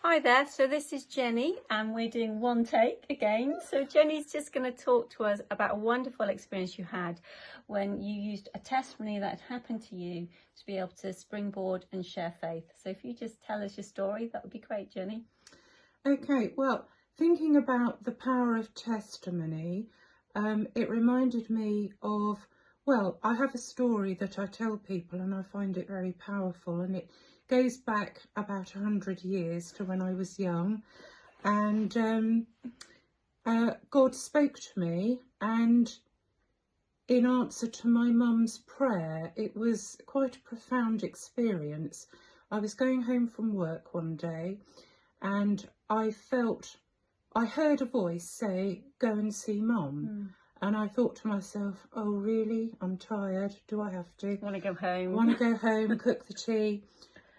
Hi there, so this is Jenny and we're doing one take again. So Jenny's just going to talk to us about a wonderful experience you had when you used a testimony that had happened to you to be able to springboard and share faith. So if you just tell us your story, that would be great, Jenny. Okay, well, thinking about the power of testimony, it reminded me of, well, I have a story that I tell people and I find it very powerful, and it goes back about 100 years to when I was young, and God spoke to me, and in answer to my mum's prayer, it was quite a profound experience. I was going home from work one day and I heard a voice say, "Go and see Mum." And I thought to myself, oh really, I'm tired, do I have to? Want to go home? Want to go home, cook the tea.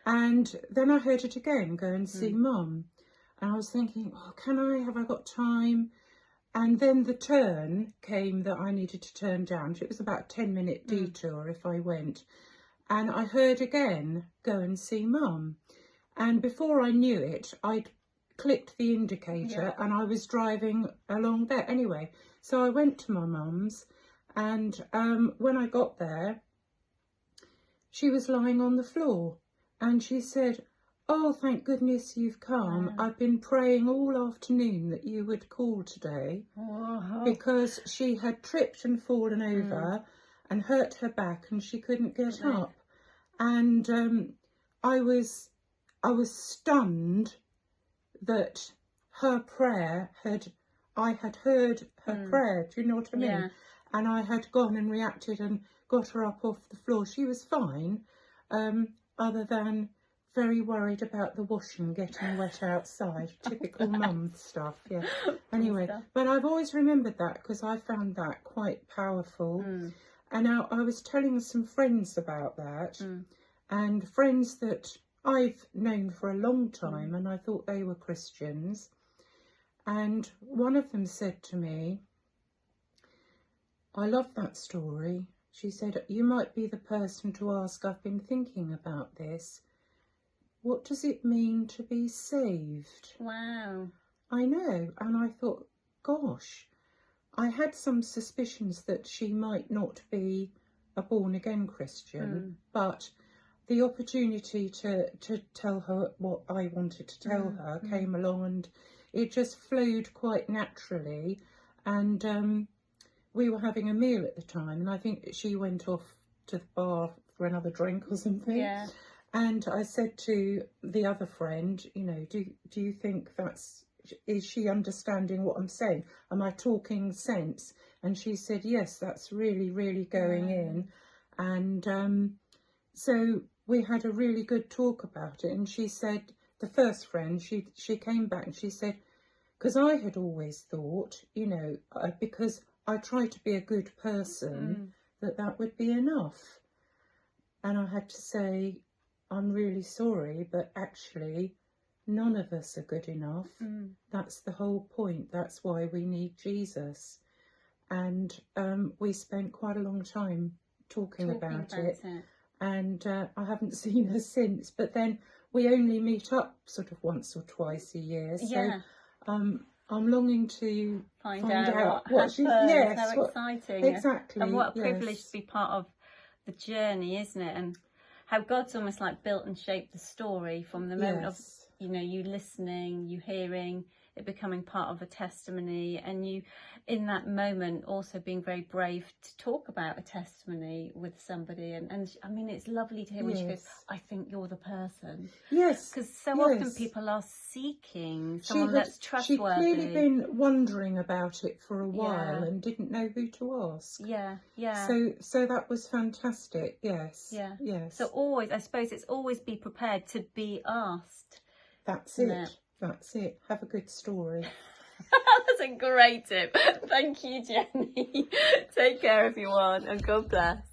And then I heard it again, go and see Mum. And I was thinking, oh, have I got time? And then the turn came that I needed to turn down. It was about a 10-minute detour if I went. And I heard again, go and see Mum. And before I knew it, I'd clicked the indicator and I was driving along there. Anyway, so I went to my mum's, and when I got there, she was lying on the floor and she said, "Oh, thank goodness you've come. Wow. I've been praying all afternoon that you would call today." Wow. Because she had tripped and fallen over and hurt her back and she couldn't get up. And I was stunned that her prayer I had heard her prayer, do you know what I mean? Yeah. And I had gone and reacted and got her up off the floor. She was fine, other than very worried about the washing getting wet outside. Typical mum stuff, yeah. Anyway, but I've always remembered that because I found that quite powerful. And now I was telling some friends about that, and friends that I've known for a long time, and I thought they were Christians. And one of them said to me, "I love that story." She said, "You might be the person to ask. I've been thinking about this. What does it mean to be saved?" Wow. I know. And I thought, gosh, I had some suspicions that she might not be a born-again Christian, but the opportunity to tell her what I wanted to tell her came along, and it just flowed quite naturally. And we were having a meal at the time, and I think she went off to the bar for another drink or something. Yeah. And I said to the other friend, you know, do you think is she understanding what I'm saying? Am I talking sense? And she said, yes, that's really, really going in. And so we had a really good talk about it. And she said, the first friend, she came back and she said, because I had always thought, you know, because I try to be a good person, that would be enough. And I had to say, I'm really sorry, but actually none of us are good enough. That's the whole point. That's why we need Jesus. And we spent quite a long time talking about it. And I haven't seen her since, but then we only meet up sort of once or twice a year. So I'm longing to find out what she's how exciting. Exactly. And what a privilege to be part of the journey, isn't it? And how God's almost like built and shaped the story from the moment of, you know, you listening, you hearing, it becoming part of a testimony, and you in that moment also being very brave to talk about a testimony with somebody. And I mean, it's lovely to hear when she goes, "I think you're the person." Yes. Because so often people are seeking someone that's trustworthy. She'd clearly been wondering about it for a while and didn't know who to ask. So that was fantastic. Yes. So always, I suppose it's always be prepared to be asked. That's it. That's it. Have a good story. That's a great tip. Thank you, Jenny. Take care, everyone, and God bless.